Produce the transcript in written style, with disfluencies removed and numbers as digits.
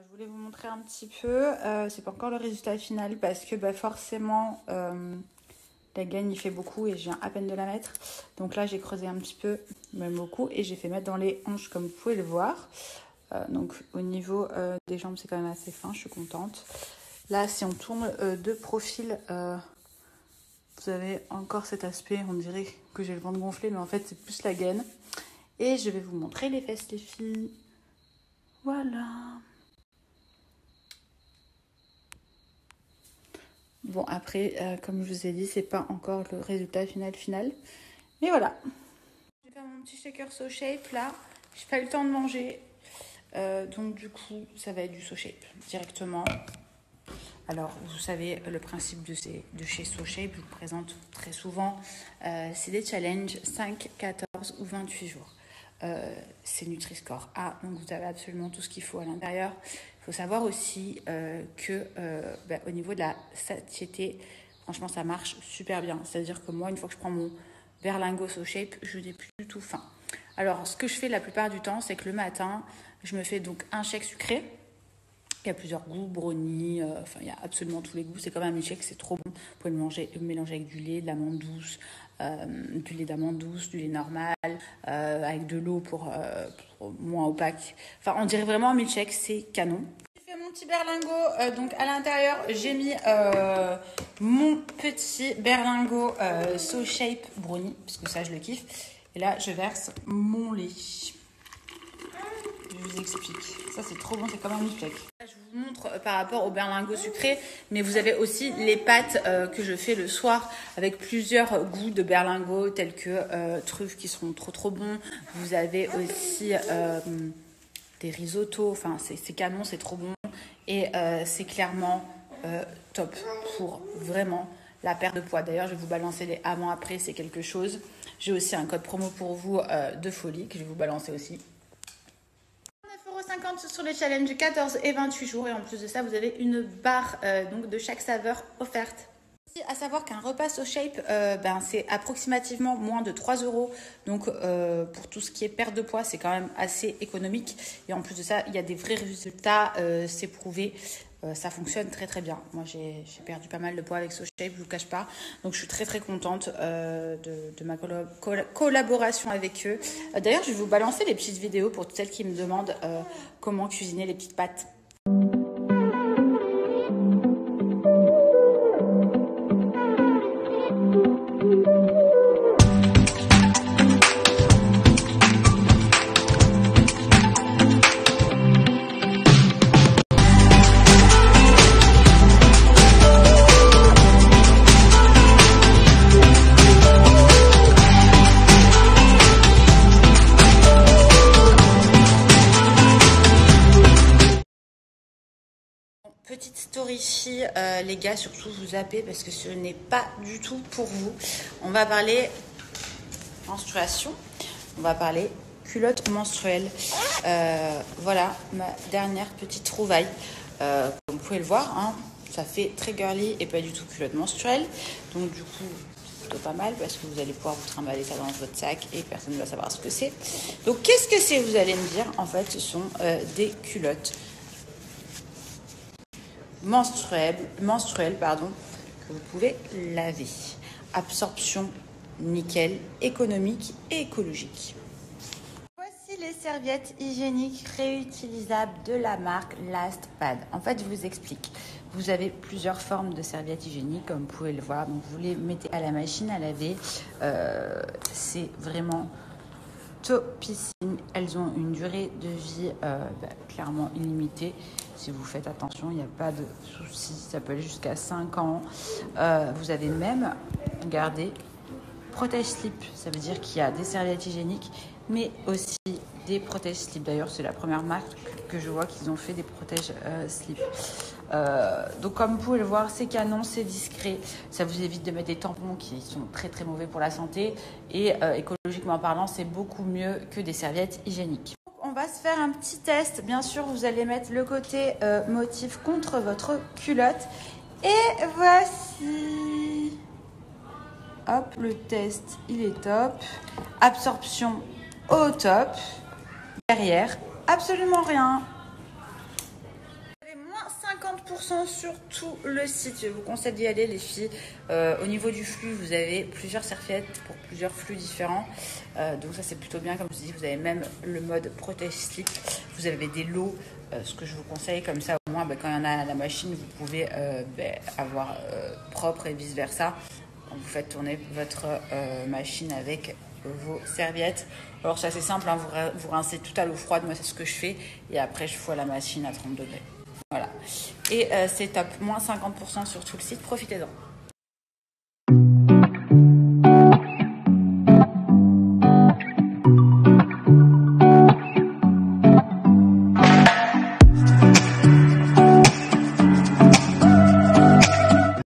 Je voulais vous montrer un petit peu, c'est pas encore le résultat final parce que forcément la gaine il fait beaucoup et je viens à peine de la mettre. Donc là j'ai creusé un petit peu, même beaucoup, et j'ai fait mettre dans les hanches comme vous pouvez le voir. Donc au niveau des jambes c'est quand même assez fin, je suis contente. Là si on tourne de profil, vous avez encore cet aspect, on dirait que j'ai le ventre gonflé, mais en fait c'est plus la gaine. Et je vais vous montrer les fesses les filles. Voilà. Bon après, comme je vous ai dit, c'est pas encore le résultat final. Mais voilà. Je vais faire mon petit shaker So Shape là. J'ai pas eu le temps de manger. Donc du coup, ça va être du So Shape directement. Alors, vous savez, le principe de chez So Shape, je vous présente très souvent, c'est des challenges 5, 14 ou 28 jours. C'est Nutri-Score A, donc vous avez absolument tout ce qu'il faut à l'intérieur. Il faut savoir aussi que au niveau de la satiété, franchement, ça marche super bien. C'est-à-dire que moi, une fois que je prends mon berlingot So Shape, je n'ai plus du tout faim. Alors, ce que je fais la plupart du temps, c'est que le matin, je me fais donc un shake sucré. Il y a plusieurs goûts, brownie, il y a absolument tous les goûts. C'est quand même un milkshake, c'est trop bon. Vous pouvez le mélanger avec du lait, de l'amande douce, du lait d'amande douce, du lait normal, avec de l'eau pour moins opaque. Enfin, on dirait vraiment un milkshake, c'est canon. J'ai fait mon petit berlingot, donc à l'intérieur, j'ai mis mon petit berlingot So Shape brownie, parce que ça, je le kiffe. Et là, je verse mon lait. Je vous explique. Ça, c'est trop bon, c'est comme un milkshake. Je vous montre par rapport au berlingot sucré, mais vous avez aussi les pâtes que je fais le soir avec plusieurs goûts de berlingot, tels que truffes qui seront trop bons. Vous avez aussi des risottos. Enfin, c'est canon, c'est trop bon. Et c'est clairement top pour vraiment la perte de poids. D'ailleurs, je vais vous balancer les avant-après, c'est quelque chose. J'ai aussi un code promo pour vous de folie que je vais vous balancer aussi. 9,50 € sur les challenges 14 et 28 jours. Et en plus de ça, vous avez une barre donc de chaque saveur offerte. À savoir qu'un repas So Shape, c'est approximativement moins de 3 €. Donc, pour tout ce qui est perte de poids, c'est quand même assez économique. Et en plus de ça, il y a des vrais résultats, c'est prouvé. Ça fonctionne très bien. Moi, j'ai perdu pas mal de poids avec So Shape, je vous cache pas. Donc, je suis très contente de ma collaboration avec eux. D'ailleurs, je vais vous balancer les petites vidéos pour toutes celles qui me demandent comment cuisiner les petites pâtes. Petite story ici, les gars, surtout vous zappez parce que ce n'est pas du tout pour vous. On va parler menstruation, on va parler culotte menstruelle. Voilà ma dernière petite trouvaille. Comme vous pouvez le voir, hein, ça fait très girly et pas du tout culotte menstruelle. Donc du coup, c'est plutôt pas mal parce que vous allez pouvoir vous trimballer ça dans votre sac et personne ne va savoir ce que c'est. Donc qu'est-ce que c'est, vous allez me dire? En fait, ce sont des culottes menstruelle, que vous pouvez laver. Absorption nickel, économique et écologique. Voici les serviettes hygiéniques réutilisables de la marque Lastpad. En fait, je vous explique. Vous avez plusieurs formes de serviettes hygiéniques, comme vous pouvez le voir. Donc, vous les mettez à la machine à laver. C'est vraiment topissime. Elles ont une durée de vie clairement illimitée. Si vous faites attention, il n'y a pas de souci. Ça peut aller jusqu'à 5 ans. Vous avez même, regardez, protège slip. Ça veut dire qu'il y a des serviettes hygiéniques, mais aussi des protège slip. D'ailleurs, c'est la première marque que je vois qu'ils ont fait des protège slip. Donc comme vous pouvez le voir, c'est canon, c'est discret. Ça vous évite de mettre des tampons qui sont très mauvais pour la santé. Et écologiquement parlant, c'est beaucoup mieux que des serviettes hygiéniques. On va se faire un petit test. Bien sûr, vous allez mettre le côté motif contre votre culotte. Et voici. Hop, le test, il est top. Absorption au top. Derrière, absolument rien. 50% sur tout le site. Je vous conseille d'y aller, les filles. Au niveau du flux, vous avez plusieurs serviettes pour plusieurs flux différents. Donc ça, c'est plutôt bien. Comme je vous dis, vous avez même le mode protège slip. Vous avez des lots. Ce que je vous conseille, comme ça, au moins, quand il y en a à la machine, vous pouvez avoir propre et vice-versa. Vous faites tourner votre machine avec vos serviettes. Alors c'est assez simple, hein, vous rincez tout à l'eau froide, moi c'est ce que je fais, et après je fous à la machine à 30 degrés. Voilà. Et c'est top, moins 50% sur tout le site, profitez-en.